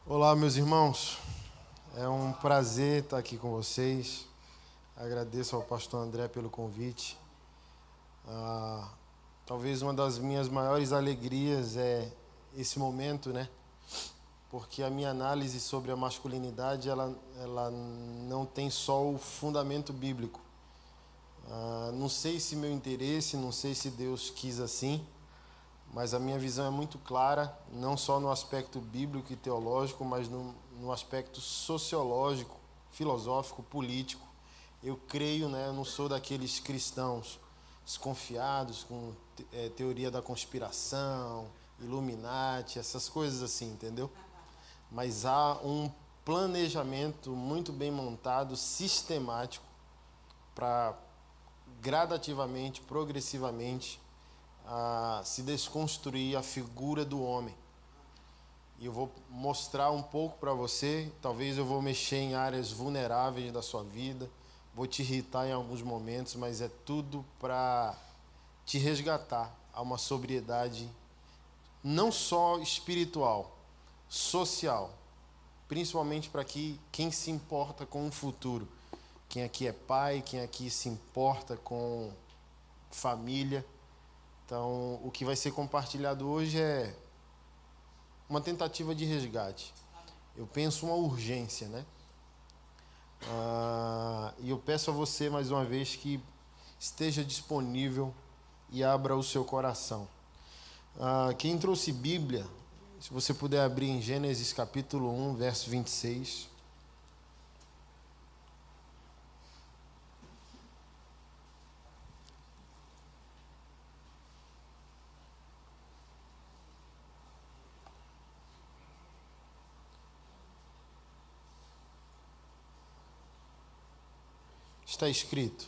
Olá, meus irmãos. É um prazer estar aqui com vocês. Agradeço ao pastor André pelo convite. Ah, Talvez uma das minhas maiores alegrias é esse momento, né? Porque a minha análise sobre a masculinidade, ela não tem só o fundamento bíblico. Não sei se meu interesse, não sei se Deus quis assim, mas a minha visão é muito clara, não só no aspecto bíblico e teológico, mas no aspecto sociológico, filosófico, político. Eu creio, né, eu não sou daqueles cristãos desconfiados com teoria da conspiração, Illuminati, essas coisas assim, entendeu? Mas há um planejamento muito bem montado, sistemático, para gradativamente, progressivamente, a se desconstruir a figura do homem. E eu vou mostrar um pouco para você, talvez eu vou mexer em áreas vulneráveis da sua vida, vou te irritar em alguns momentos, mas é tudo para te resgatar a uma sobriedade não só espiritual, social, principalmente para quem se importa com o futuro. Quem aqui é pai, quem aqui se importa com família. Então, o que vai ser compartilhado hoje é uma tentativa de resgate. Eu penso uma urgência, né? E eu peço a você, mais uma vez, que esteja disponível e abra o seu coração. Quem trouxe Bíblia, se você puder abrir em Gênesis capítulo 1, verso 26. Está escrito: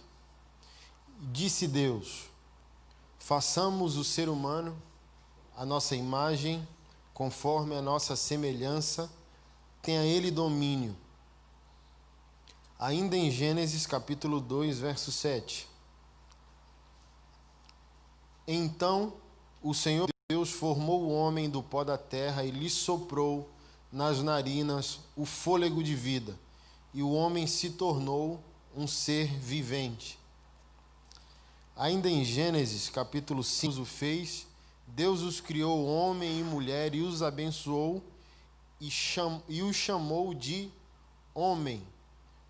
disse Deus, façamos o ser humano a nossa imagem, conforme a nossa semelhança, tenha ele domínio. Ainda em Gênesis capítulo 2, verso 7. Então o Senhor Deus formou o homem do pó da terra e lhe soprou nas narinas o fôlego de vida, e o homem se tornou um ser vivente. Ainda em Gênesis capítulo 5, Deus o fez, Deus os criou homem e mulher e os abençoou e os chamou de homem,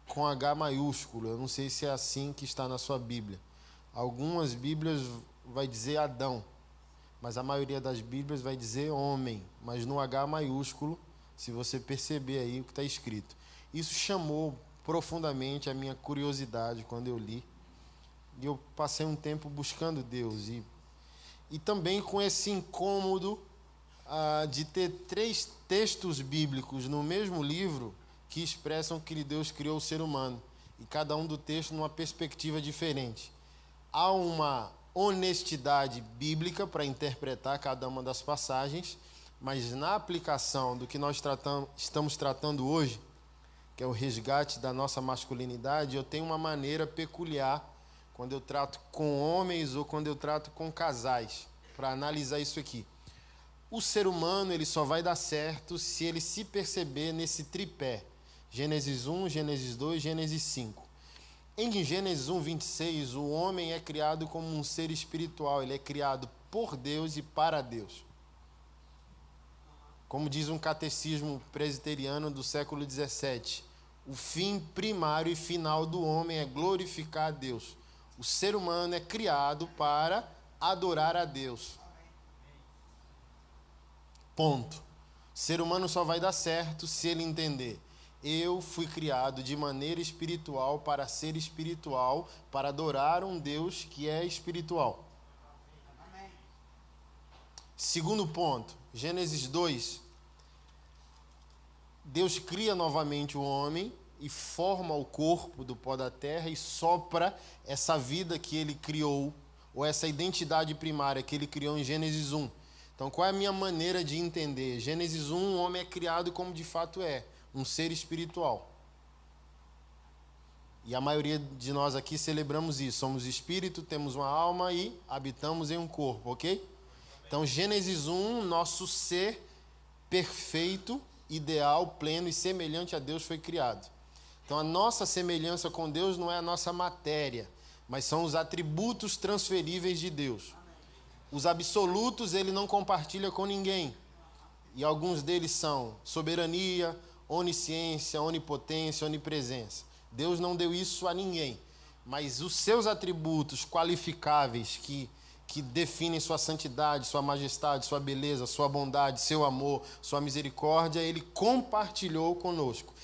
com H maiúsculo. Eu não sei se é assim que está na sua Bíblia. Algumas Bíblias vai dizer Adão, mas a maioria das Bíblias vai dizer homem, mas no H maiúsculo, se você perceber aí o que está escrito. Isso chamou profundamente a minha curiosidade quando eu li. E eu passei um tempo buscando Deus. E também com esse incômodo de ter 3 textos bíblicos no mesmo livro que expressam que Deus criou o ser humano. E cada um do texto numa perspectiva diferente. Há uma honestidade bíblica para interpretar cada uma das passagens, mas na aplicação do que nós estamos tratando hoje, que é o resgate da nossa masculinidade, eu tenho uma maneira peculiar quando eu trato com homens ou quando eu trato com casais, para analisar isso aqui. O ser humano ele só vai dar certo se ele se perceber nesse tripé. Gênesis 1, Gênesis 2, Gênesis 5. Em Gênesis 1, 26, o homem é criado como um ser espiritual. Ele é criado por Deus e para Deus. Como diz um catecismo presbiteriano do século XVII, o fim primário e final do homem é glorificar a Deus. O ser humano é criado para adorar a Deus. Ponto. O ser humano só vai dar certo se ele entender: eu fui criado de maneira espiritual para ser espiritual, para adorar um Deus que é espiritual. Segundo ponto, Gênesis 2. Deus cria novamente o homem e forma o corpo do pó da terra e sopra essa vida que ele criou, ou essa identidade primária que ele criou em Gênesis 1. Então, qual é a minha maneira de entender? Gênesis 1, o homem é criado como de fato é, um ser espiritual. E a maioria de nós aqui celebramos isso. Somos espírito, temos uma alma e habitamos em um corpo, ok? Então, Gênesis 1, nosso ser perfeito, ideal, pleno e semelhante a Deus foi criado. Então a nossa semelhança com Deus não é a nossa matéria, mas são os atributos transferíveis de Deus. Os absolutos ele não compartilha com ninguém. E alguns deles são soberania, onisciência, onipotência, onipresença. Deus não deu isso a ninguém. Mas os seus atributos qualificáveis que definem sua santidade, sua majestade, sua beleza, sua bondade, seu amor, sua misericórdia, ele compartilhou conosco.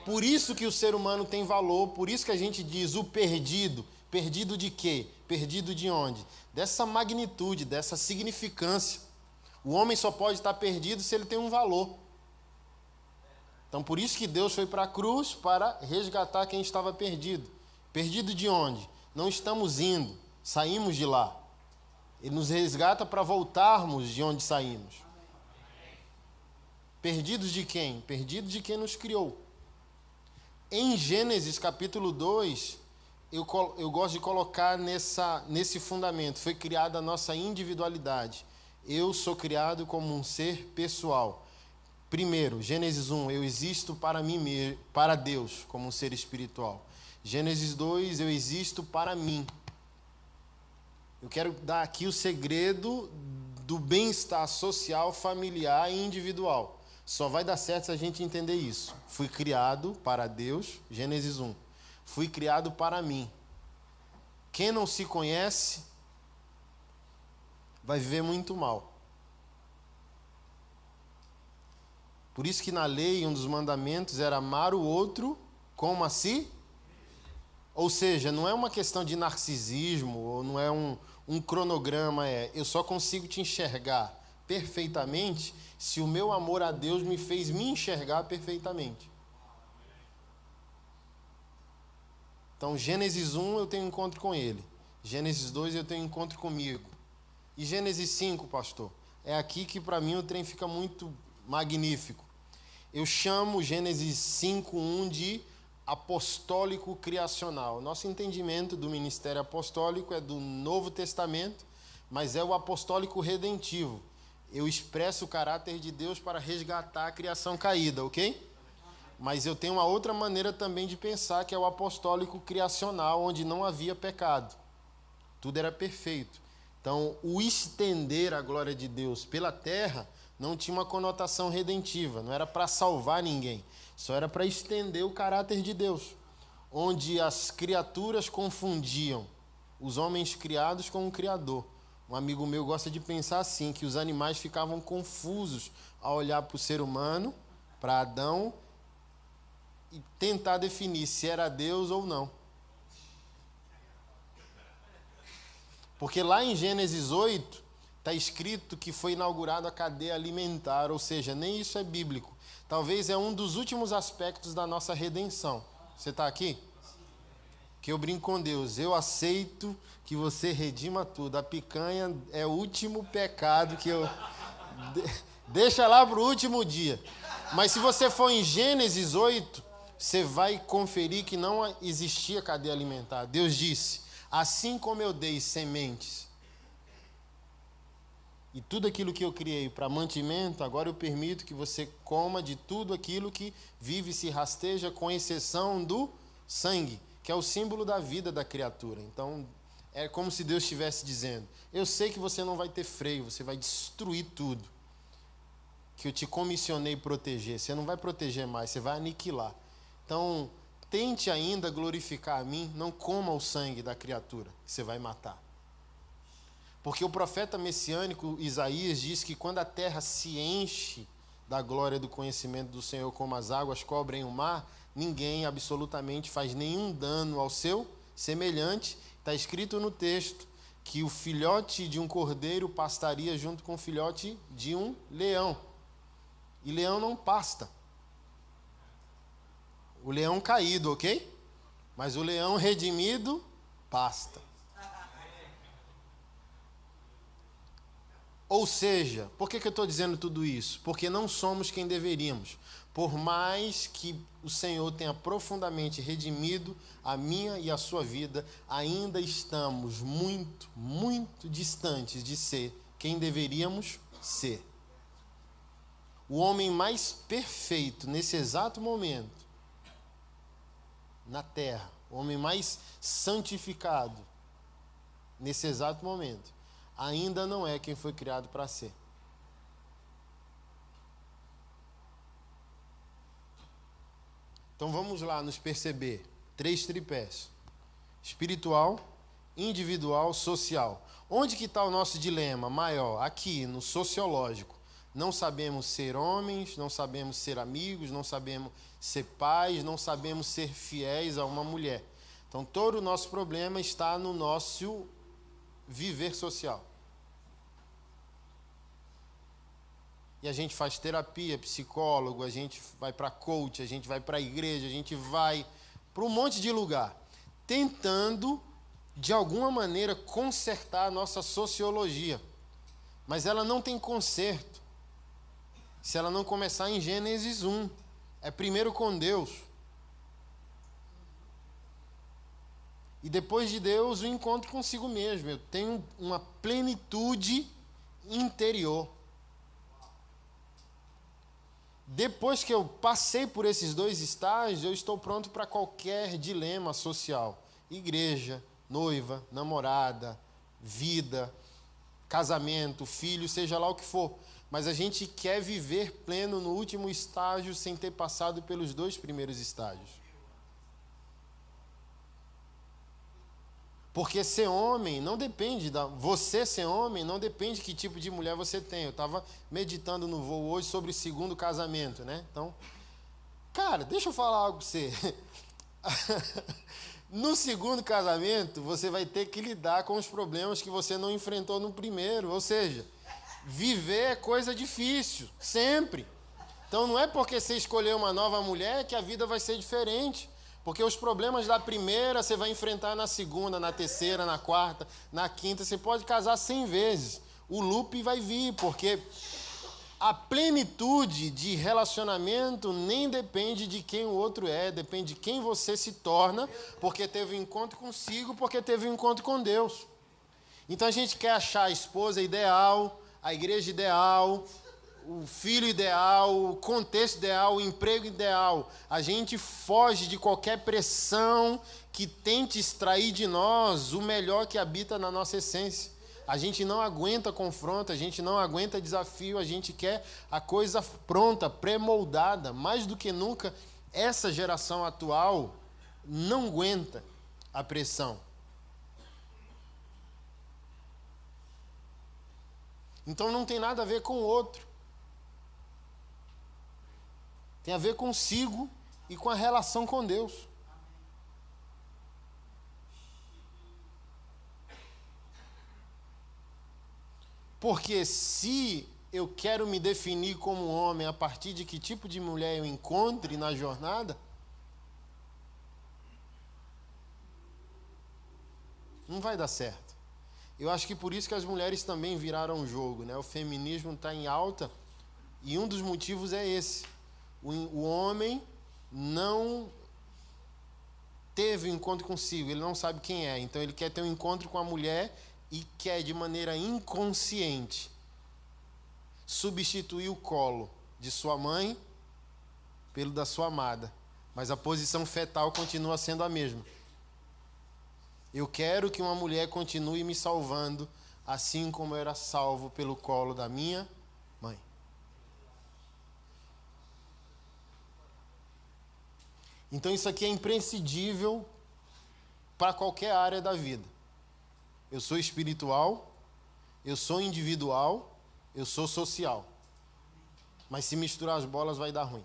Por isso que o ser humano tem valor, por isso que a gente diz o perdido. Perdido de quê? Perdido de onde? Dessa magnitude, dessa significância. O homem só pode estar perdido se ele tem um valor. Então, por isso que Deus foi para a cruz para resgatar quem estava perdido. Perdido de onde? Não estamos indo, saímos de lá. Ele nos resgata para voltarmos de onde saímos. Perdidos de quem? Perdidos de quem nos criou. Em Gênesis capítulo 2, eu gosto de colocar nesse fundamento. Foi criada a nossa individualidade. Eu sou criado como um ser pessoal. Primeiro, Gênesis 1, eu existo para mim mesmo, para Deus, como um ser espiritual. Gênesis 2, eu existo para mim. Eu quero dar aqui o segredo do bem-estar social, familiar e individual. Só vai dar certo se a gente entender isso. Fui criado para Deus, Gênesis 1. Fui criado para mim. Quem não se conhece vai viver muito mal. Por isso que na lei, um dos mandamentos era amar o outro como a si. Ou seja, não é uma questão de narcisismo, ou não é um cronograma, eu só consigo te enxergar perfeitamente se o meu amor a Deus me fez me enxergar perfeitamente. Então, Gênesis 1 eu tenho encontro com ele. Gênesis 2 eu tenho encontro comigo. E Gênesis 5, pastor, é aqui que para mim o trem fica muito magnífico. Eu chamo Gênesis 5:1 de apostólico criacional. Nosso entendimento do ministério apostólico é do Novo Testamento, mas é o apostólico redentivo. Eu expresso o caráter de Deus para resgatar a criação caída, ok? Mas eu tenho uma outra maneira também de pensar, que é o apostólico criacional, onde não havia pecado. Tudo era perfeito. Então, o estender a glória de Deus pela terra não tinha uma conotação redentiva, não era para salvar ninguém, só era para estender o caráter de Deus, onde as criaturas confundiam os homens criados com o Criador. Um amigo meu gosta de pensar assim, que os animais ficavam confusos ao olhar para o ser humano, para Adão, e tentar definir se era Deus ou não. Porque lá em Gênesis 8, está escrito que foi inaugurada a cadeia alimentar, ou seja, nem isso é bíblico. Talvez é um dos últimos aspectos da nossa redenção. Você está aqui? Que eu brinco com Deus, eu aceito que você redima tudo. A picanha é o último pecado que eu... Deixa lá para o último dia. Mas se você for em Gênesis 8, você vai conferir que não existia cadeia alimentar. Deus disse, assim como eu dei sementes e tudo aquilo que eu criei para mantimento, agora eu permito que você coma de tudo aquilo que vive e se rasteja, com exceção do sangue, que é o símbolo da vida da criatura. Então, é como se Deus estivesse dizendo, eu sei que você não vai ter freio, você vai destruir tudo que eu te comissionei proteger. Você não vai proteger mais, você vai aniquilar. Então, tente ainda glorificar a mim, não coma o sangue da criatura que você vai matar. Porque o profeta messiânico Isaías diz que quando a terra se enche da glória do conhecimento do Senhor, como as águas cobrem o mar, ninguém absolutamente faz nenhum dano ao seu semelhante. Está escrito no texto que o filhote de um cordeiro pastaria junto com o filhote de um leão. E leão não pasta. O leão caído, ok? Mas o leão redimido pasta. Ou seja, por que eu estou dizendo tudo isso? Porque não somos quem deveríamos. Por mais que o Senhor tenha profundamente redimido a minha e a sua vida, ainda estamos muito, muito distantes de ser quem deveríamos ser. O homem mais perfeito nesse exato momento, na terra, o homem mais santificado nesse exato momento, ainda não é quem foi criado para ser. Então vamos lá nos perceber. 3 tripés: espiritual, individual, social. Onde que está o nosso dilema maior? Aqui, no sociológico. Não sabemos ser homens, não sabemos ser amigos, não sabemos ser pais, não sabemos ser fiéis a uma mulher. Então todo o nosso problema está no nosso viver social. E a gente faz terapia, psicólogo, a gente vai para coach, a gente vai para a igreja, a gente vai para um monte de lugar, tentando, de alguma maneira, consertar a nossa sociologia. Mas ela não tem conserto se ela não começar em Gênesis 1. É primeiro com Deus. E depois de Deus, o encontro consigo mesmo. Eu tenho uma plenitude interior. Depois que eu passei por esses 2 estágios, eu estou pronto para qualquer dilema social. Igreja, noiva, namorada, vida, casamento, filho, seja lá o que for. Mas a gente quer viver pleno no último estágio sem ter passado pelos 2 primeiros estágios. Porque ser homem não depende você ser homem não depende que tipo de mulher você tem. Eu estava meditando no voo hoje sobre o 2º casamento, né? Então, cara, deixa eu falar algo para você. No 2º casamento, você vai ter que lidar com os problemas que você não enfrentou no primeiro. Ou seja, viver é coisa difícil, sempre. Então não é porque você escolheu uma nova mulher que a vida vai ser diferente. Porque os problemas da primeira você vai enfrentar na segunda, na terceira, na quarta, na quinta. Você pode casar 100 vezes. O loop vai vir, porque a plenitude de relacionamento nem depende de quem o outro é, depende de quem você se torna, porque teve um encontro consigo, porque teve um encontro com Deus. Então a gente quer achar a esposa ideal, a igreja ideal, o filho ideal, o contexto ideal, o emprego ideal. A gente foge de qualquer pressão que tente extrair de nós o melhor que habita na nossa essência. A gente não aguenta confronto, a gente não aguenta desafio, a gente quer a coisa pronta, pré-moldada. Mais do que nunca, essa geração atual não aguenta a pressão. Então não tem nada a ver com o outro. Tem a ver consigo e com a relação com Deus. Porque se eu quero me definir como homem a partir de que tipo de mulher eu encontre na jornada, não vai dar certo. Eu acho que por isso que as mulheres também viraram o jogo, né? O feminismo está em alta e um dos motivos é esse. O homem não teve um encontro consigo, ele não sabe quem é, então ele quer ter um encontro com a mulher e quer, de maneira inconsciente, substituir o colo de sua mãe pelo da sua amada, mas a posição fetal continua sendo a mesma. Eu quero que uma mulher continue me salvando, assim como eu era salvo pelo colo da minha mãe. Então isso aqui é imprescindível para qualquer área da vida. Eu sou espiritual, eu sou individual, eu sou social. Mas se misturar as bolas vai dar ruim.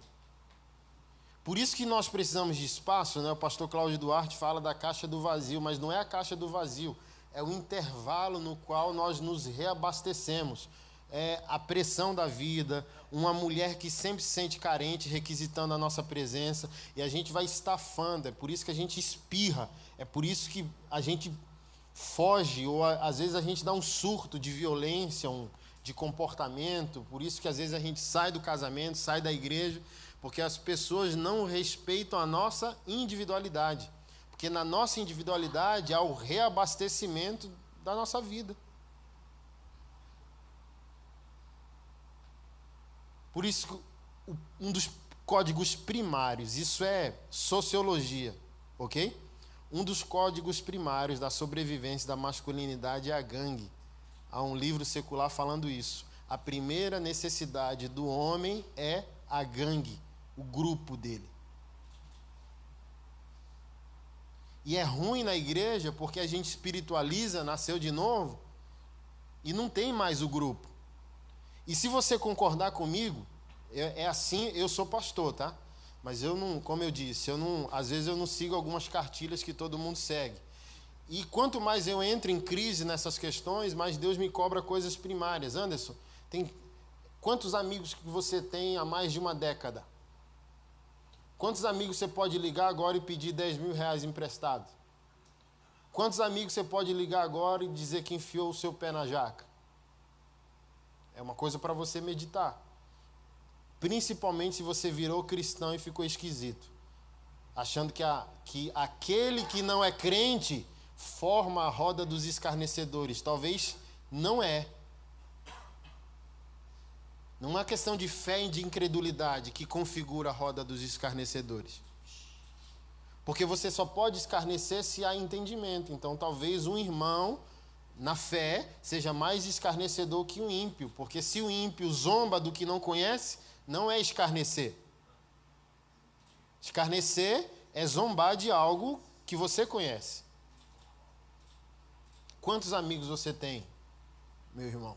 Por isso que nós precisamos de espaço, né? O pastor Cláudio Duarte fala da caixa do vazio, mas não é a caixa do vazio, é o intervalo no qual nós nos reabastecemos. É a pressão da vida, uma mulher que sempre se sente carente, requisitando a nossa presença, e a gente vai estafando, é por isso que a gente espirra, é por isso que a gente foge, ou às vezes a gente dá um surto de violência, de comportamento, por isso que às vezes a gente sai do casamento, sai da igreja, porque as pessoas não respeitam a nossa individualidade, porque na nossa individualidade há o reabastecimento da nossa vida. Por isso, um dos códigos primários, isso é sociologia, ok? Um dos códigos primários da sobrevivência da masculinidade é a gangue. Há um livro secular falando isso. A primeira necessidade do homem é a gangue, o grupo dele. E é ruim na igreja porque a gente espiritualiza, nasceu de novo, e não tem mais o grupo. E se você concordar comigo, é assim, eu sou pastor, tá? Mas eu não, como eu disse, às vezes eu não sigo algumas cartilhas que todo mundo segue. E quanto mais eu entro em crise nessas questões, mais Deus me cobra coisas primárias. Anderson, quantos amigos que você tem há mais de uma década? Quantos amigos você pode ligar agora e pedir 10 mil reais emprestado? Quantos amigos você pode ligar agora e dizer que enfiou o seu pé na jaca? É uma coisa para você meditar. Principalmente se você virou cristão e ficou esquisito. Achando que aquele que não é crente forma a roda dos escarnecedores. Talvez não é. Não é uma questão de fé e de incredulidade que configura a roda dos escarnecedores. Porque você só pode escarnecer se há entendimento. Então, talvez um irmão, na fé, seja mais escarnecedor que o ímpio. Porque se o ímpio zomba do que não conhece, não é escarnecer. Escarnecer é zombar de algo que você conhece. Quantos amigos você tem, meu irmão?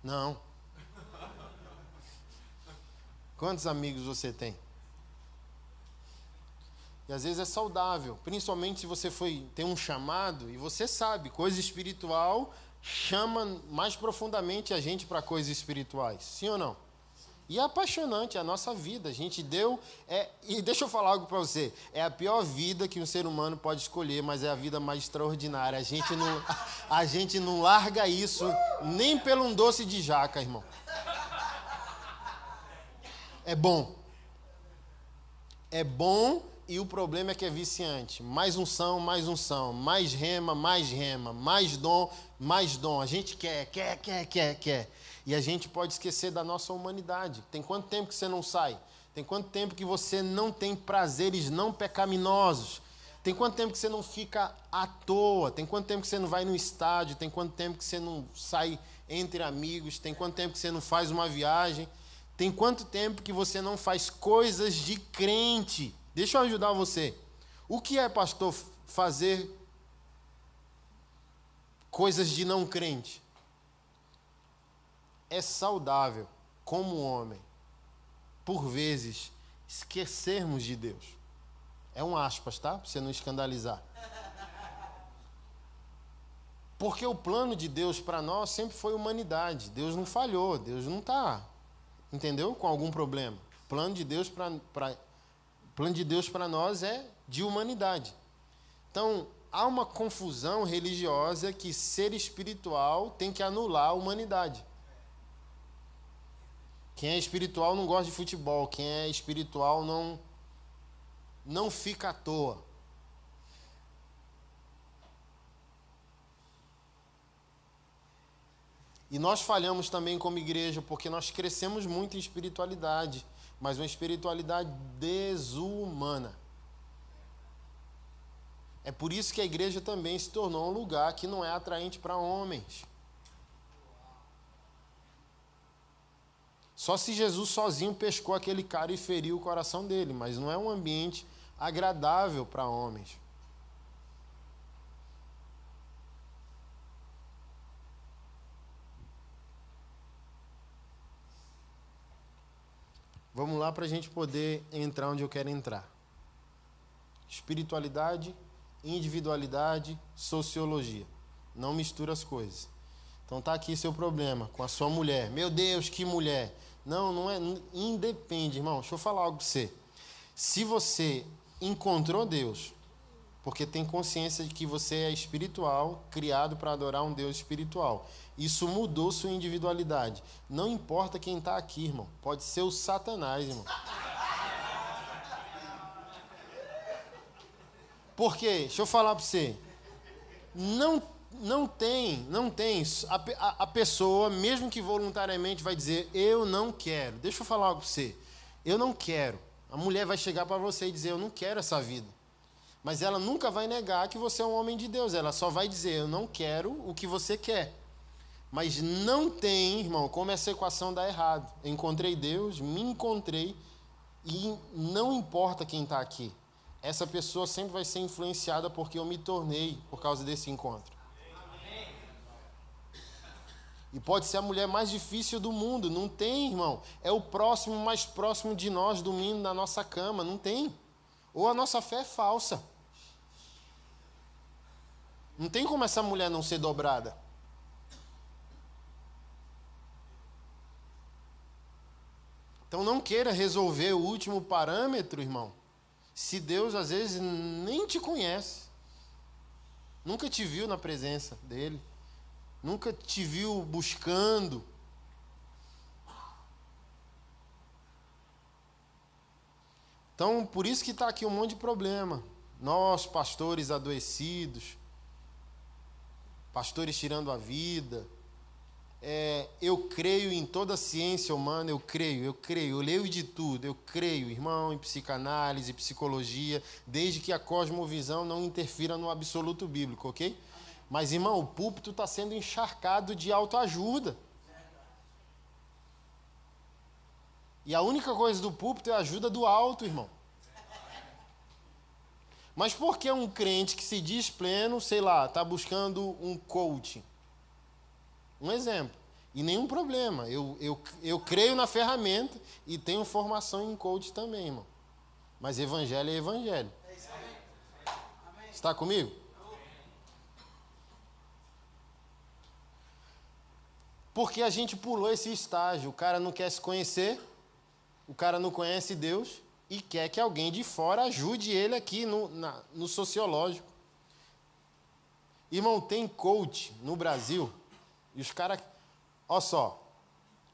Não. Quantos amigos você tem? E às vezes é saudável, principalmente se você tem um chamado e você sabe, coisa espiritual chama mais profundamente a gente para coisas espirituais. Sim ou não? E é apaixonante a nossa vida. A gente deu... e deixa eu falar algo para você. É a pior vida que um ser humano pode escolher, mas é a vida mais extraordinária. A gente não larga isso nem pelo um doce de jaca, irmão. É bom. É bom e o problema é que é viciante. Mais unção, mais rema, mais dom. A gente quer. E a gente pode esquecer da nossa humanidade. Tem quanto tempo que você não sai? Tem quanto tempo que você não tem prazeres não pecaminosos? Tem quanto tempo que você não fica à toa? Tem quanto tempo que você não vai no estádio? Tem quanto tempo que você não sai entre amigos? Tem quanto tempo que você não faz uma viagem? Tem quanto tempo que você não faz coisas de crente? Deixa eu ajudar você. O que é, pastor, fazer coisas de não crente? É saudável, como homem, por vezes, esquecermos de Deus. É um aspas, tá? Para você não escandalizar. Porque o plano de Deus para nós sempre foi humanidade. Deus não falhou, Deus não está, entendeu? Com algum problema. O plano de Deus para nós é de humanidade. Então, há uma confusão religiosa que ser espiritual tem que anular a humanidade. Quem é espiritual não gosta de futebol. Quem é espiritual não fica à toa. E nós falhamos também como igreja, porque nós crescemos muito em espiritualidade, mas uma espiritualidade desumana. É por isso que a igreja também se tornou um lugar que não é atraente para homens. Só se Jesus sozinho pescou aquele cara e feriu o coração dele, mas não é um ambiente agradável para homens. Vamos lá para a gente poder entrar onde eu quero entrar. Espiritualidade, individualidade, sociologia. Não mistura as coisas. Então tá aqui seu problema com a sua mulher. Meu Deus, que mulher. Não é, independe, irmão. Deixa eu falar algo para você. Se você encontrou Deus, porque tem consciência de que você é espiritual, criado para adorar um Deus espiritual. Isso mudou sua individualidade. Não importa quem está aqui, irmão. Pode ser o Satanás, irmão. Por quê? Deixa eu falar para você. Não tem. A pessoa, mesmo que voluntariamente, vai dizer, eu não quero. Deixa eu falar algo para você. Eu não quero. A mulher vai chegar para você e dizer, eu não quero essa vida. Mas ela nunca vai negar que você é um homem de Deus. Ela só vai dizer, eu não quero o que você quer. Mas não tem, irmão, como essa equação dá errado. Eu encontrei Deus, me encontrei, e não importa quem está aqui. Essa pessoa sempre vai ser influenciada porque eu me tornei por causa desse encontro. E pode ser a mulher mais difícil do mundo. Não tem, irmão. É o próximo mais próximo de nós, dormindo na nossa cama. Não tem. Ou a nossa fé é falsa. Não tem como essa mulher não ser dobrada. Então não queira resolver o último parâmetro, irmão, se Deus às vezes nem te conhece. Nunca te viu na presença dele. Nunca te viu buscando. Então, por isso que está aqui um monte de problema. Nós, pastores adoecidos, pastores tirando a vida. Eu creio em toda a ciência humana, eu creio, eu leio de tudo, eu creio, irmão, em psicanálise, psicologia, desde que a cosmovisão não interfira no absoluto bíblico, ok? Mas, irmão, o púlpito está sendo encharcado de autoajuda. E a única coisa do púlpito é a ajuda do alto, irmão. Mas por que um crente que se diz pleno, sei lá, está buscando um coaching? Um exemplo. E nenhum problema. Eu creio na ferramenta e tenho formação em coach também, irmão. Mas evangelho é evangelho. Está comigo? Porque a gente pulou esse estágio. O cara não quer se conhecer, o cara não conhece Deus e quer que alguém de fora ajude ele aqui no sociológico. Irmão, tem coach no Brasil e os caras, olha só,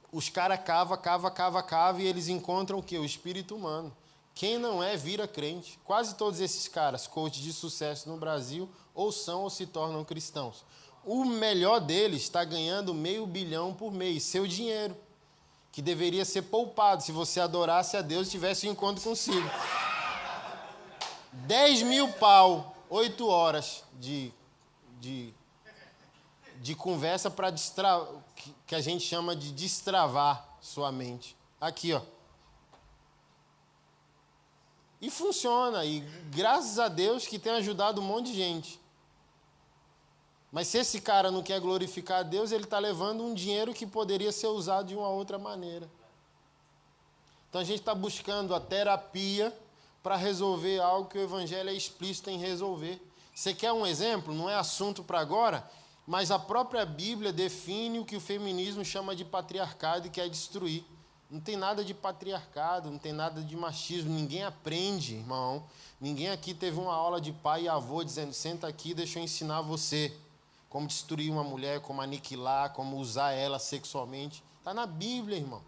os caras cava e eles encontram o quê? O espírito humano. Quem não é, vira crente. Quase todos esses caras, coach de sucesso no Brasil, ou são ou se tornam cristãos. O melhor deles está ganhando $500 milhão por mês, seu dinheiro, que deveria ser poupado se você adorasse a Deus e tivesse um encontro consigo. 10 mil pau, 8 horas de conversa para que a gente chama de destravar sua mente. Aqui, ó. E funciona, e graças a Deus que tem ajudado um monte de gente. Mas se esse cara não quer glorificar a Deus, ele está levando um dinheiro que poderia ser usado de uma outra maneira. Então a gente está buscando a terapia para resolver algo que o Evangelho é explícito em resolver. Você quer um exemplo? Não é assunto para agora, mas a própria Bíblia define o que o feminismo chama de patriarcado e quer destruir. Não tem nada de patriarcado, não tem nada de machismo, ninguém aprende, irmão. Ninguém aqui teve uma aula de pai e avô dizendo, senta aqui, deixa eu ensinar você como destruir uma mulher, como aniquilar, como usar ela sexualmente. Está na Bíblia, irmão.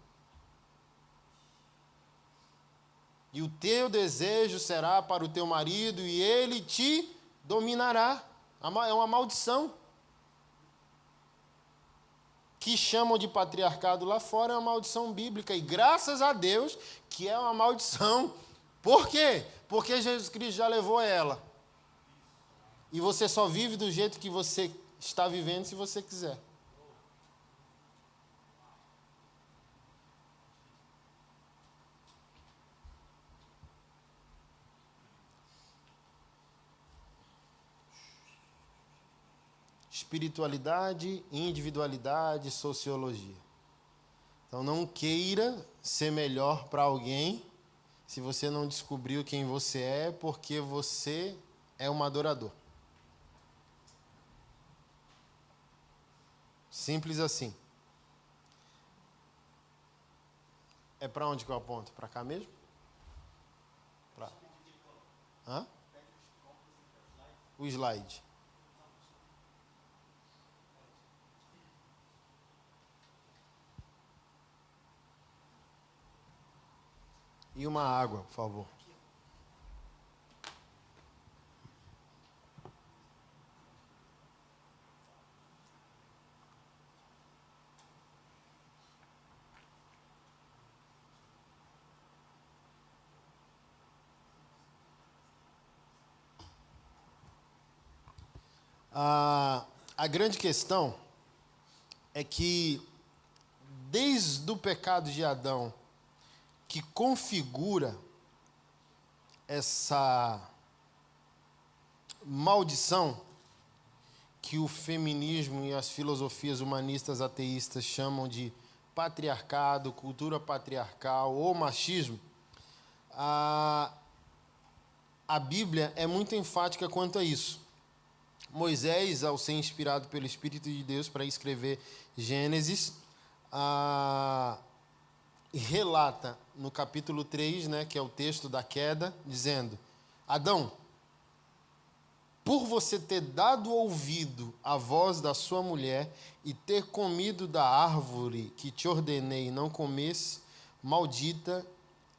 E o teu desejo será para o teu marido e ele te dominará. É uma maldição. Que chamam de patriarcado lá fora é uma maldição bíblica. E graças a Deus que é uma maldição. Por quê? Porque Jesus Cristo já levou ela. E você só vive do jeito que você está vivendo se você quiser. Espiritualidade, individualidade, sociologia. Então não queira ser melhor para alguém se você não descobriu quem você é, porque você é um adorador. Simples assim. É para onde que eu aponto? Para cá mesmo? Hã? O slide. E uma água, por favor. A grande questão é que, desde o pecado de Adão, que configura essa maldição que o feminismo e as filosofias humanistas ateístas chamam de patriarcado, cultura patriarcal ou machismo, a Bíblia é muito enfática quanto a isso. Moisés, ao ser inspirado pelo Espírito de Deus para escrever Gênesis, relata no capítulo 3, né, que é o texto da queda, dizendo: Adão, por você ter dado ouvido à voz da sua mulher e ter comido da árvore que te ordenei não comesse, maldita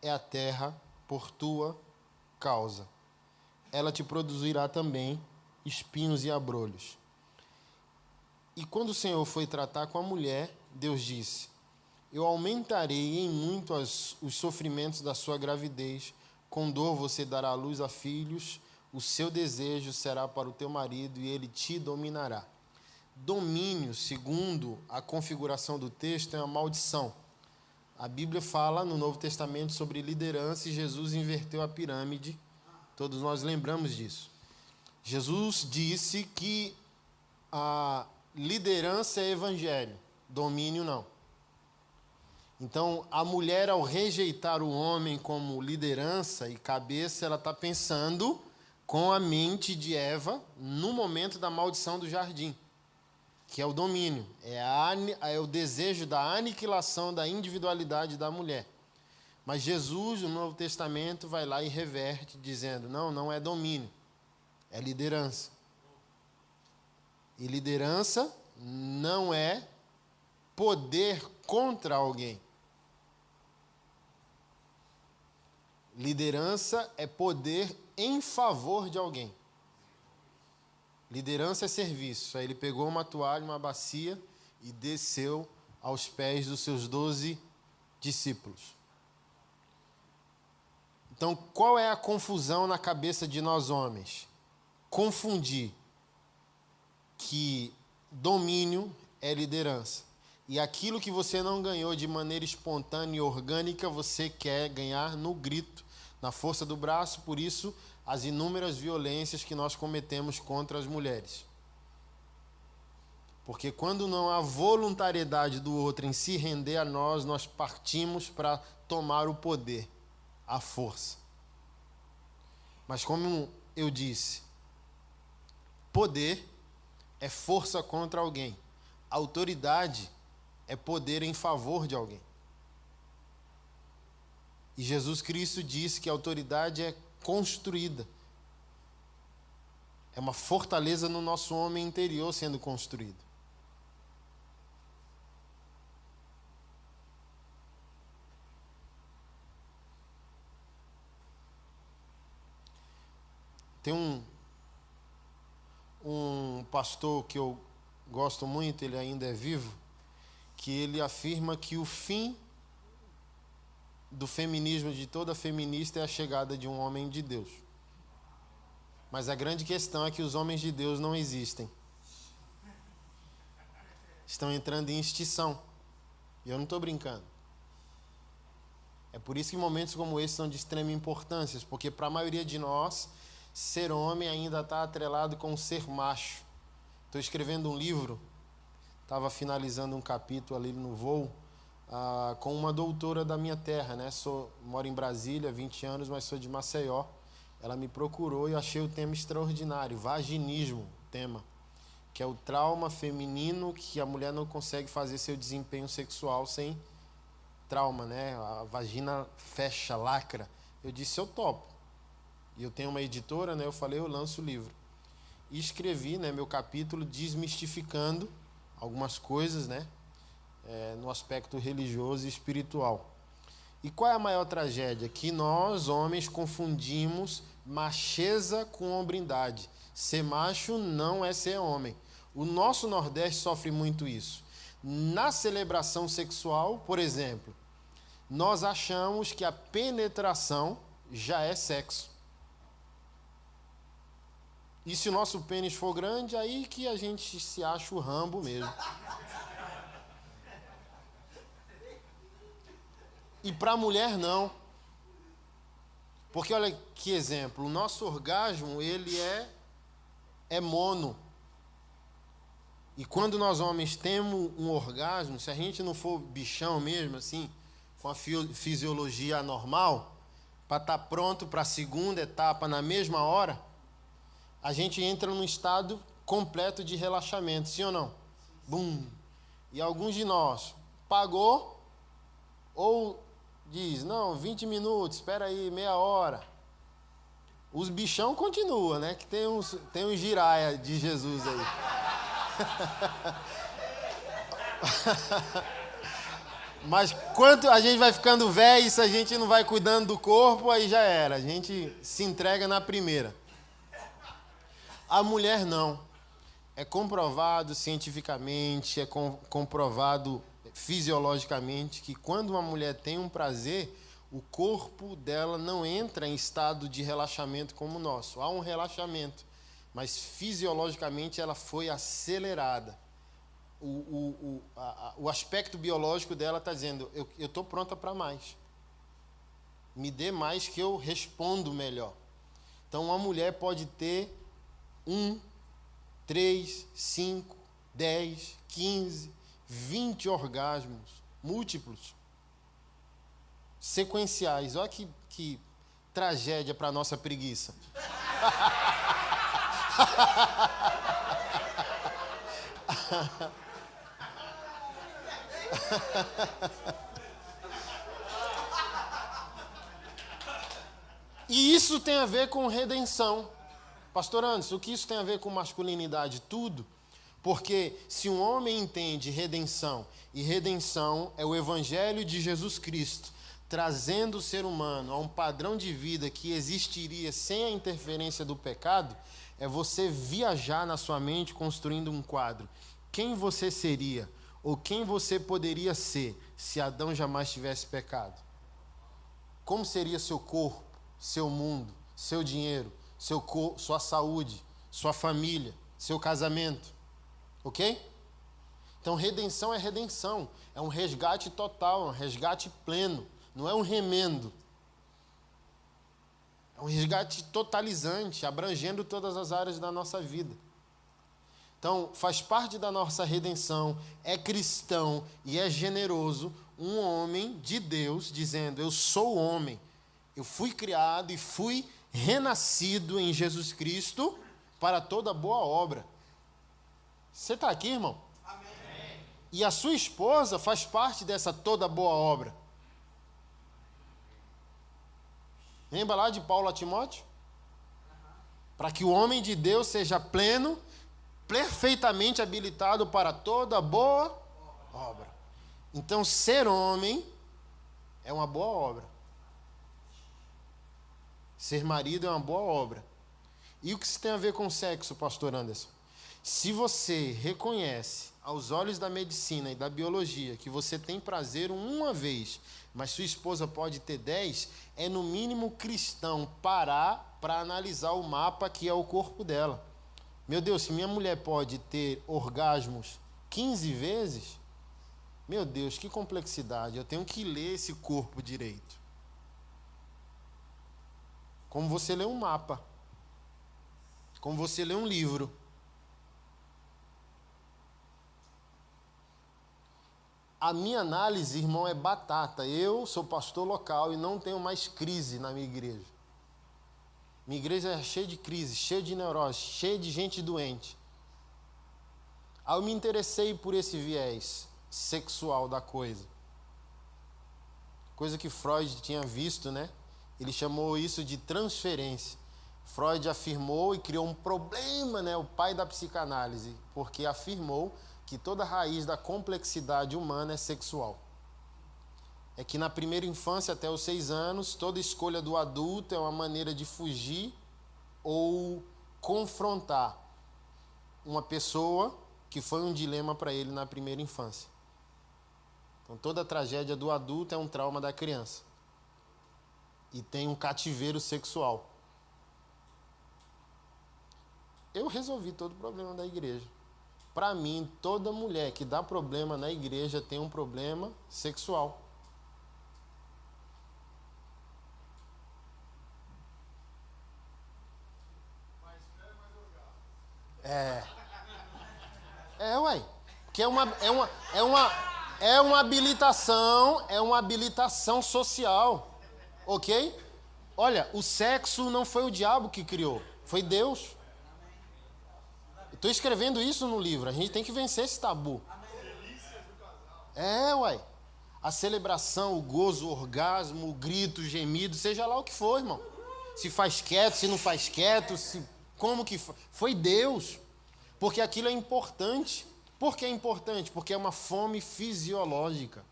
é a terra por tua causa. Ela te produzirá também espinhos e abrolhos. E quando o Senhor foi tratar com a mulher, Deus disse: eu aumentarei em muito os sofrimentos da sua gravidez, com dor você dará à luz a filhos, o seu desejo será para o teu marido e ele te dominará. Domínio, segundo a configuração do texto, é uma maldição. A Bíblia fala no Novo Testamento sobre liderança e Jesus inverteu a pirâmide. Todos nós lembramos disso. Jesus disse que a liderança é evangelho, domínio não. Então, a mulher, ao rejeitar o homem como liderança e cabeça, ela está pensando com a mente de Eva no momento da maldição do jardim, que é o domínio, é o desejo da aniquilação da individualidade da mulher. Mas Jesus, no Novo Testamento, vai lá e reverte, dizendo: não é domínio, é liderança. E liderança não é poder contra alguém. Liderança é poder em favor de alguém. Liderança é serviço. Aí ele pegou uma toalha, uma bacia e desceu aos pés dos seus 12 discípulos. Então, qual é a confusão na cabeça de nós homens? Confundir que domínio é liderança. E aquilo que você não ganhou de maneira espontânea e orgânica, você quer ganhar no grito, na força do braço. Por isso, as inúmeras violências que nós cometemos contra as mulheres. Porque quando não há voluntariedade do outro em se render a nós, nós partimos para tomar o poder, a força. Mas como eu disse, poder é força contra alguém. Autoridade é poder em favor de alguém. E Jesus Cristo disse que a autoridade é construída. É uma fortaleza no nosso homem interior sendo construído. Tem um pastor que eu gosto muito, ele ainda é vivo, que ele afirma que o fim do feminismo de toda feminista é a chegada de um homem de Deus. Mas a grande questão é que os homens de Deus não existem. Estão entrando em extinção. E eu não estou brincando. É por isso que momentos como esse são de extrema importância, porque para a maioria de nós, ser homem ainda está atrelado com ser macho. Estou escrevendo um livro, estava finalizando um capítulo ali no voo, com uma doutora da minha terra, né? Moro em Brasília há 20 anos, mas sou de Maceió. Ela me procurou e eu achei o tema extraordinário, vaginismo, tema, que é o trauma feminino, que a mulher não consegue fazer seu desempenho sexual sem trauma, né? A vagina fecha, lacra. Eu disse, eu topo. E eu tenho uma editora, né? Eu falei, eu lanço o livro. E escrevi, né, meu capítulo desmistificando algumas coisas, né? No aspecto religioso e espiritual. E qual é a maior tragédia? Que nós, homens, confundimos macheza com hombridade. Ser macho não é ser homem. O nosso Nordeste sofre muito isso. Na celebração sexual, por exemplo, nós achamos que a penetração já é sexo. E se o nosso pênis for grande, aí que a gente se acha o Rambo mesmo. E para a mulher não. Porque olha que exemplo, o nosso orgasmo, ele é mono. E quando nós homens temos um orgasmo, se a gente não for bichão mesmo, assim, com a fisiologia anormal, para estar pronto para a segunda etapa na mesma hora, a gente entra num estado completo de relaxamento, sim ou não? Bum! E alguns de nós pagou ou diz, não, 20 minutos, espera aí, meia hora. Os bichão continuam, né? Que tem uns giraia de Jesus aí. Mas quanto a gente vai ficando velho, se a gente não vai cuidando do corpo, aí já era. A gente se entrega na primeira. A mulher não. É comprovado cientificamente, é comprovado fisiologicamente que quando uma mulher tem um prazer, o corpo dela não entra em estado de relaxamento como o nosso. Há um relaxamento, mas fisiologicamente ela foi acelerada. O aspecto biológico dela está dizendo, eu estou pronta para mais. Me dê mais que eu respondo melhor. Então, uma mulher pode ter 1, 3, 5, 10, 15, 20 orgasmos múltiplos, sequenciais. Olha que tragédia para a nossa preguiça. E isso tem a ver com redenção. Pastor Anderson, o que isso tem a ver com masculinidade? Tudo. Porque se um homem entende redenção, e redenção é o evangelho de Jesus Cristo, trazendo o ser humano a um padrão de vida que existiria sem a interferência do pecado, é você viajar na sua mente construindo um quadro. Quem você seria, ou quem você poderia ser, se Adão jamais tivesse pecado? Como seria seu corpo, seu mundo, seu dinheiro, sua saúde, sua família, seu casamento? Ok? Então, redenção, é um resgate total, é um resgate pleno, não é um remendo. É um resgate totalizante, abrangendo todas as áreas da nossa vida. Então, faz parte da nossa redenção, é cristão e é generoso um homem de Deus dizendo, eu sou homem, eu fui criado e fui renascido em Jesus Cristo para toda boa obra. Você está aqui, irmão? Amém. E a sua esposa faz parte dessa toda boa obra. Lembra lá de Paulo a Timóteo? Para que o homem de Deus seja pleno, perfeitamente habilitado para toda boa obra. Então, ser homem é uma boa obra. Ser marido é uma boa obra. E o que isso tem a ver com sexo, pastor Anderson? Se você reconhece, aos olhos da medicina e da biologia, que você tem prazer uma vez, mas sua esposa pode ter 10, é no mínimo cristão parar para analisar o mapa que é o corpo dela. Meu Deus, se minha mulher pode ter orgasmos 15 vezes, meu Deus, que complexidade. Eu tenho que ler esse corpo direito. Como você lê um mapa. Como você lê um livro. A minha análise, irmão, é batata. Eu sou pastor local e não tenho mais crise na minha igreja. Minha igreja é cheia de crise, cheia de neurose, cheia de gente doente. Aí eu me interessei por esse viés sexual da coisa. Coisa que Freud tinha visto, né? Ele chamou isso de transferência. Freud afirmou e criou um problema, né? O pai da psicanálise, porque afirmou que toda a raiz da complexidade humana é sexual. É que na primeira infância, até os 6 anos, toda escolha do adulto é uma maneira de fugir ou confrontar uma pessoa que foi um dilema para ele na primeira infância. Então, toda a tragédia do adulto é um trauma da criança. E tem um cativeiro sexual. Eu resolvi todo o problema da igreja. Para mim, toda mulher que dá problema na igreja tem um problema sexual. Ué. Porque é uma habilitação social. Ok? Olha, o sexo não foi o diabo que criou, foi Deus. Estou escrevendo isso no livro, a gente tem que vencer esse tabu. Ué. A celebração, o gozo, o orgasmo, o grito, o gemido, seja lá o que for, irmão. Se faz quieto, se não faz quieto, como que foi Deus. Porque aquilo é importante. Por que é importante? Porque é uma fome fisiológica.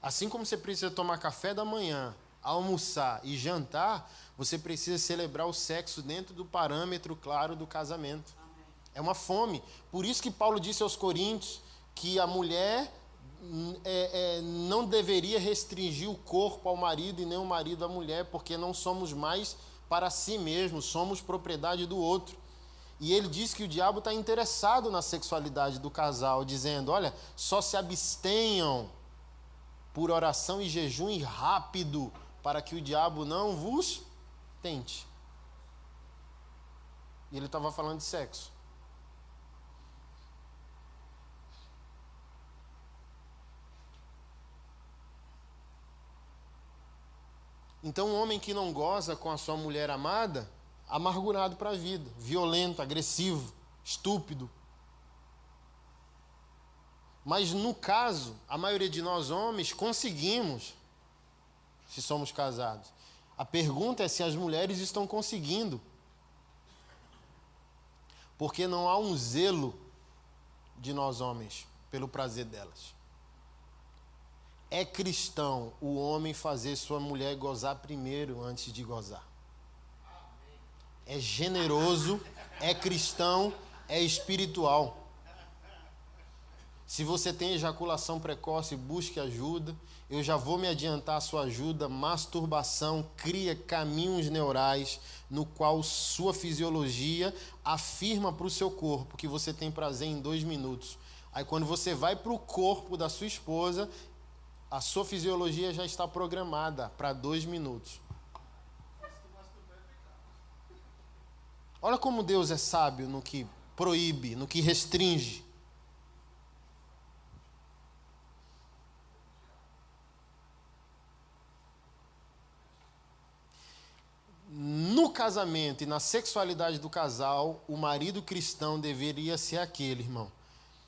Assim como você precisa tomar café da manhã, almoçar e jantar, você precisa celebrar o sexo dentro do parâmetro claro do casamento. É uma fome. Por isso que Paulo disse aos Coríntios que a mulher não deveria restringir o corpo ao marido e nem o marido à mulher, porque não somos mais para si mesmos, somos propriedade do outro. E ele diz que o diabo está interessado na sexualidade do casal, dizendo, olha, só se abstenham por oração e jejum e rápido, para que o diabo não vos tente. E ele estava falando de sexo. Então, um homem que não goza com a sua mulher amada, amargurado para a vida, violento, agressivo, estúpido. Mas no caso, a maioria de nós homens conseguimos, se somos casados. A pergunta é se as mulheres estão conseguindo. Porque não há um zelo de nós homens pelo prazer delas. É cristão o homem fazer sua mulher gozar primeiro antes de gozar. É generoso, é cristão, é espiritual. Se você tem ejaculação precoce, busque ajuda. Eu já vou me adiantar a sua ajuda. Masturbação cria caminhos neurais no qual sua fisiologia afirma para o seu corpo que você tem prazer em 2 minutos. Aí quando você vai para o corpo da sua esposa, a sua fisiologia já está programada para 2 minutos. Olha como Deus é sábio no que proíbe, no que restringe. No casamento e na sexualidade do casal, o marido cristão deveria ser aquele, irmão,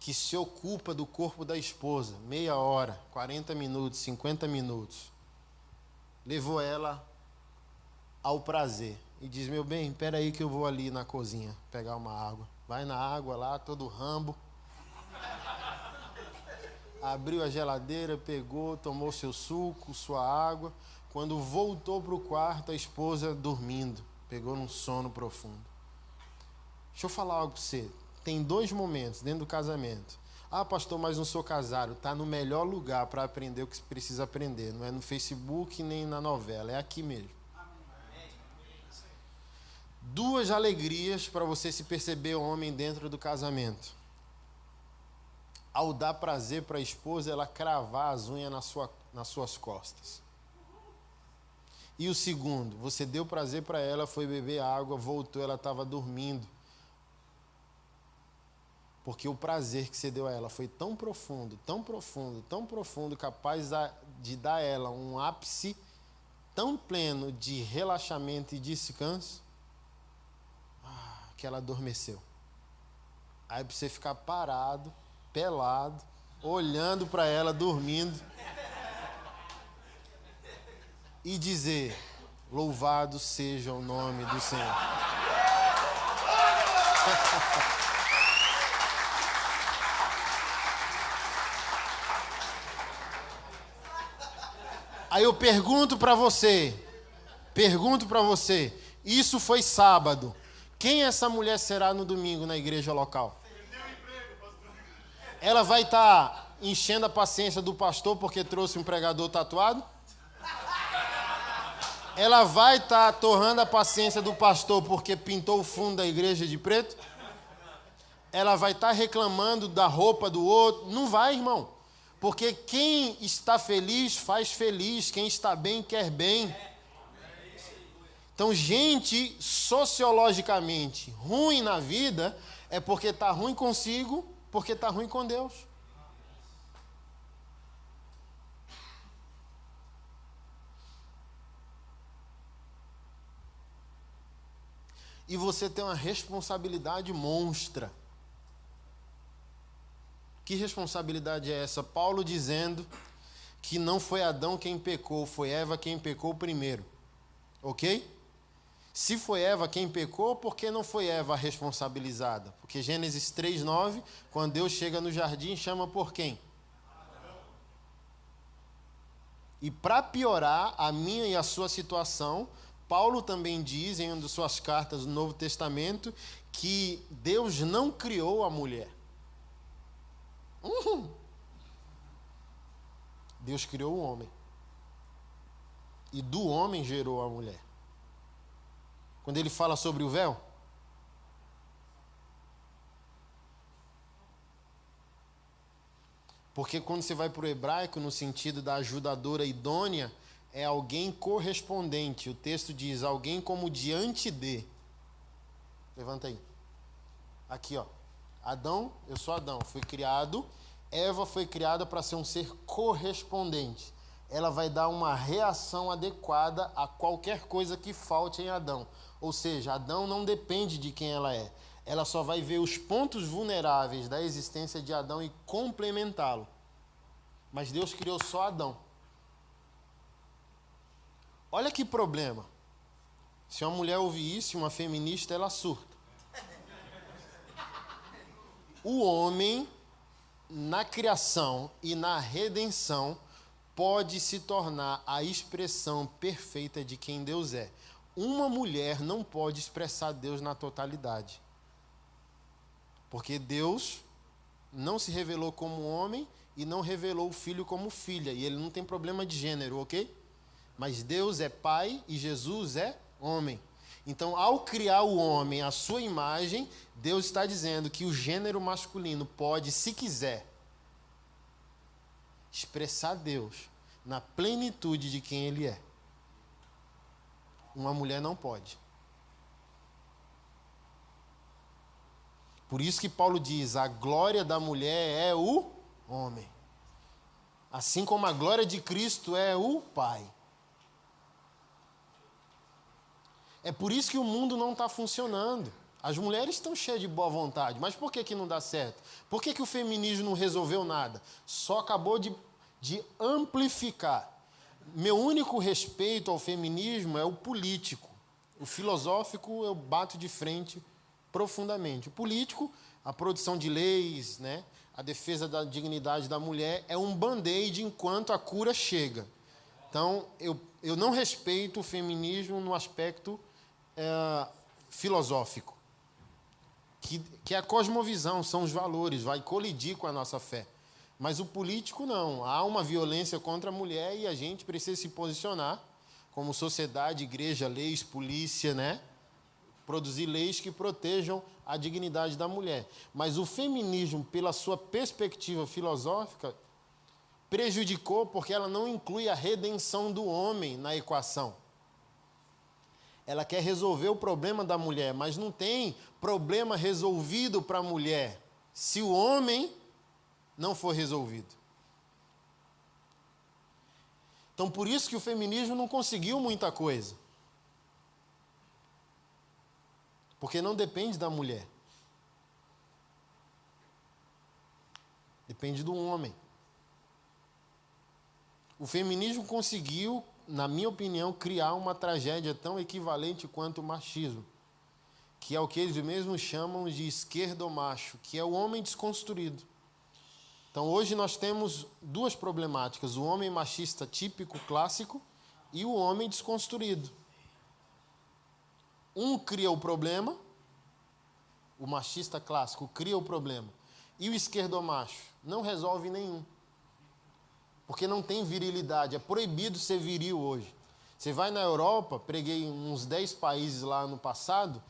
que se ocupa do corpo da esposa, meia hora, 40 minutos, 50 minutos. Levou ela ao prazer. E diz, meu bem, espera aí que eu vou ali na cozinha pegar uma água. Vai na água lá, todo rambo. Abriu a geladeira, pegou, tomou seu suco, sua água. Quando voltou para o quarto, a esposa dormindo. Pegou num sono profundo. Deixa eu falar algo para você. Tem 2 momentos dentro do casamento. Ah, pastor, mas não sou casado. Está no melhor lugar para aprender o que precisa aprender. Não é no Facebook nem na novela, é aqui mesmo. 2 alegrias para você se perceber homem dentro do casamento. Ao dar prazer para a esposa, ela cravar as unhas nas suas costas. E o segundo, você deu prazer para ela, foi beber água, voltou, ela estava dormindo. Porque o prazer que você deu a ela foi tão profundo, tão profundo, tão profundo, capaz de dar a ela um ápice tão pleno de relaxamento e descanso, que ela adormeceu. Aí pra você ficar parado, pelado, olhando para ela, dormindo, e dizer, louvado seja o nome do Senhor. Aí eu pergunto para você, isso foi sábado. Quem essa mulher será no domingo na igreja local? Ela vai estar enchendo a paciência do pastor porque trouxe um pregador tatuado? ela vai estar torrando a paciência do pastor porque pintou o fundo da igreja de preto? Ela vai estar reclamando da roupa do outro? Não vai, irmão. Porque quem está feliz faz feliz, quem está bem quer bem. Então, gente sociologicamente ruim na vida é porque está ruim consigo, porque está ruim com Deus. E você tem uma responsabilidade monstra. Que responsabilidade é essa? Paulo dizendo que não foi Adão quem pecou, foi Eva quem pecou primeiro. Ok? Se foi Eva quem pecou, por que não foi Eva a responsabilizada? Porque Gênesis 3:9, quando Deus chega no jardim, chama por quem? E para piorar a minha e a sua situação, Paulo também diz em uma de suas cartas do Novo Testamento que Deus não criou a mulher. Deus criou o homem. E do homem gerou a mulher. Quando ele fala sobre o véu, porque quando você vai para o hebraico, no sentido da ajudadora idônea, é alguém correspondente. O texto diz, alguém como diante de. Levanta aí. Aqui, ó. Adão, eu sou Adão, fui criado. Eva foi criada para ser um ser correspondente. Ela vai dar uma reação adequada a qualquer coisa que falte em Adão. Ou seja, Adão não depende de quem ela é. Ela só vai ver os pontos vulneráveis da existência de Adão e complementá-lo. Mas Deus criou só Adão. Olha que problema. Se uma mulher ouvir isso, uma feminista, ela surta. O homem, na criação e na redenção, pode se tornar a expressão perfeita de quem Deus é. Uma mulher não pode expressar Deus na totalidade. Porque Deus não se revelou como homem e não revelou o filho como filha. E ele não tem problema de gênero, ok? Mas Deus é pai e Jesus é homem. Então, ao criar o homem à sua imagem, Deus está dizendo que o gênero masculino pode, se quiser, expressar Deus na plenitude de quem Ele é. Uma mulher não pode. Por isso que Paulo diz, a glória da mulher é o homem. Assim como a glória de Cristo é o Pai. É por isso que o mundo não está funcionando. As mulheres estão cheias de boa vontade, mas por que não dá certo? Por que o feminismo não resolveu nada? Só acabou de amplificar. Meu único respeito ao feminismo é o político. O filosófico eu bato de frente profundamente. O político, a produção de leis, né, a defesa da dignidade da mulher é um band-aid enquanto a cura chega. Então, eu não respeito o feminismo no aspecto filosófico, que é a cosmovisão, são os valores, vai colidir com a nossa fé. Mas o político não, há uma violência contra a mulher e a gente precisa se posicionar como sociedade, igreja, leis, polícia, né? Produzir leis que protejam a dignidade da mulher. Mas o feminismo, pela sua perspectiva filosófica, prejudicou porque ela não inclui a redenção do homem na equação. Ela quer resolver o problema da mulher, mas não tem problema resolvido para a mulher se o homem não for resolvido. Então, por isso que o feminismo não conseguiu muita coisa. Porque não depende da mulher. Depende do homem. O feminismo conseguiu, na minha opinião, criar uma tragédia tão equivalente quanto o machismo, que é o que eles mesmos chamam de esquerdomacho, que é o homem desconstruído. Então, hoje nós temos duas problemáticas, o homem machista típico, clássico, e o homem desconstruído. Um cria o problema, o machista clássico cria o problema, e o esquerdomacho não resolve nenhum. Porque não tem virilidade, é proibido ser viril hoje. Você vai na Europa, preguei uns 10 países lá no passado,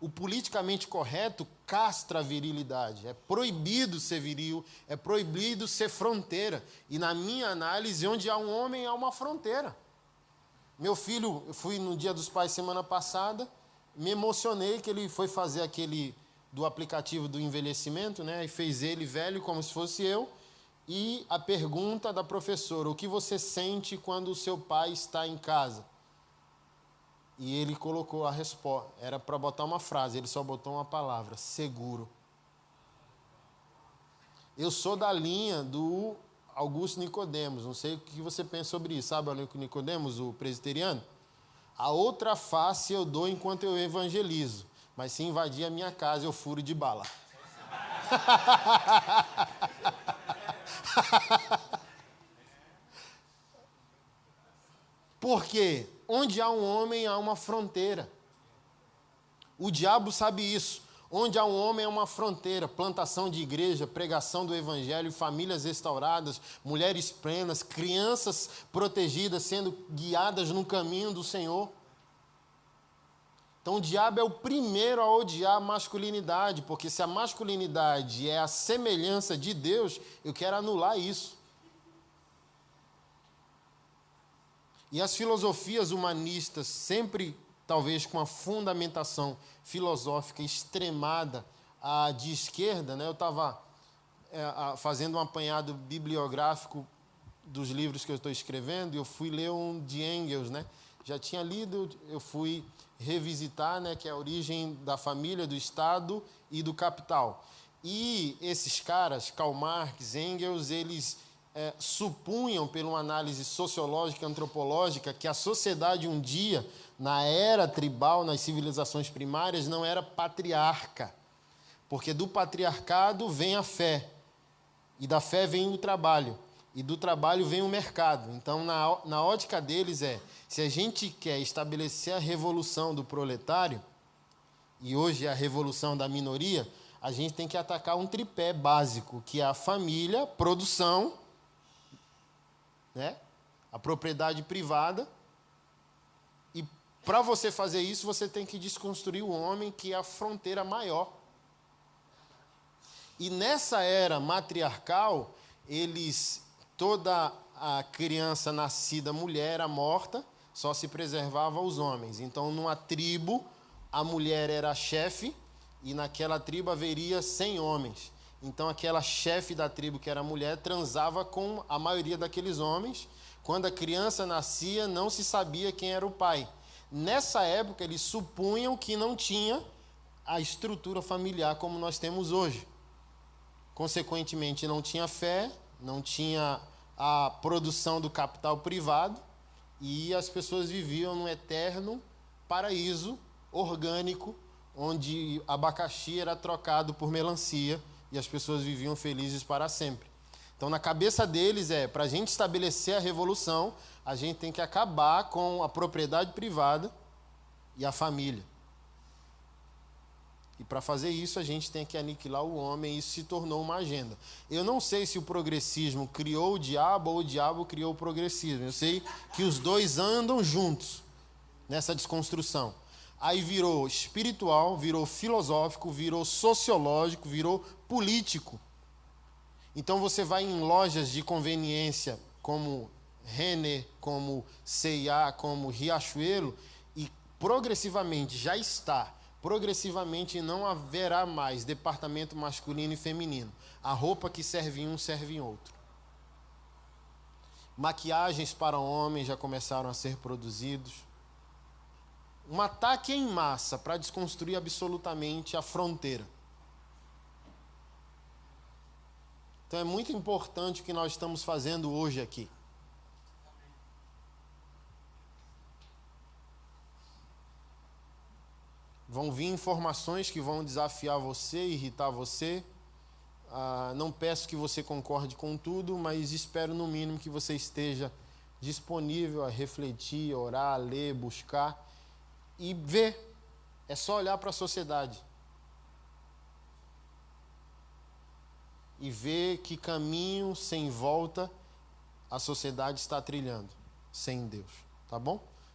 o politicamente correto castra a virilidade. É proibido ser viril, é proibido ser fronteira. E na minha análise, onde há um homem, há uma fronteira. Meu filho, eu fui no Dia dos Pais semana passada, me emocionei que ele foi fazer aquele do aplicativo do envelhecimento, né? E fez ele velho como se fosse eu. E a pergunta da professora: o que você sente quando o seu pai está em casa? E ele colocou a resposta. Era para botar uma frase, ele só botou uma palavra: seguro. Eu sou da linha do Augusto Nicodemos. Não sei o que você pensa sobre isso. Sabe o Nicodemos, o presbiteriano? A outra face eu dou enquanto eu evangelizo. Mas se invadir a minha casa, eu furo de bala. Porque onde há um homem, há uma fronteira. O diabo sabe isso. Onde há um homem, há uma fronteira. Plantação de igreja, pregação do evangelho, famílias restauradas, mulheres plenas, crianças protegidas, sendo guiadas no caminho do Senhor. Então o diabo é o primeiro a odiar a masculinidade, porque se a masculinidade é a semelhança de Deus, eu quero anular isso. E as filosofias humanistas, sempre talvez com a fundamentação filosófica extremada de esquerda, né? Eu estava fazendo um apanhado bibliográfico dos livros que eu estou escrevendo, e eu fui ler um de Engels, né? Já tinha lido, eu fui revisitar, né, que é a origem da família, do Estado e do capital. E esses caras, Karl Marx, Engels, eles supunham, por uma análise sociológica, antropológica, que a sociedade um dia, na era tribal, nas civilizações primárias, não era patriarca. Porque do patriarcado vem a fé, e da fé vem o trabalho, e do trabalho vem o mercado. Então, na ótica deles se a gente quer estabelecer a revolução do proletário, e hoje é a revolução da minoria, a gente tem que atacar um tripé básico, que é a família, produção, né? A propriedade privada. E para você fazer isso, você tem que desconstruir o homem, que é a fronteira maior. E nessa era matriarcal, toda a criança nascida mulher era morta, só se preservava os homens. Então, numa tribo, a mulher era a chefe, e naquela tribo haveria 100 homens. Então, aquela chefe da tribo, que era mulher, transava com a maioria daqueles homens. Quando a criança nascia, não se sabia quem era o pai. Nessa época, eles supunham que não tinha a estrutura familiar como nós temos hoje. Consequentemente, não tinha fé, não tinha a produção do capital privado, e as pessoas viviam num eterno paraíso orgânico, onde abacaxi era trocado por melancia, e as pessoas viviam felizes para sempre. Então, na cabeça deles para a gente estabelecer a revolução, a gente tem que acabar com a propriedade privada e a família. E para fazer isso, a gente tem que aniquilar o homem, e isso se tornou uma agenda. Eu não sei se o progressismo criou o diabo ou o diabo criou o progressismo. Eu sei que os dois andam juntos nessa desconstrução. Aí virou espiritual, virou filosófico, virou sociológico, virou político. Então você vai em lojas de conveniência como Renner, como C&A, como Riachuelo, e progressivamente não haverá mais departamento masculino e feminino. A roupa que serve em um serve em outro. Maquiagens para homens já começaram a ser produzidos. Um ataque em massa para desconstruir absolutamente a fronteira. Então é muito importante o que nós estamos fazendo hoje aqui. Vão vir informações que vão desafiar você, irritar você. Não peço que você concorde com tudo, mas espero no mínimo que você esteja disponível a refletir, orar, ler, buscar e ver. É só olhar para a sociedade e ver que caminho sem volta a sociedade está trilhando. sem Deus, tá bom?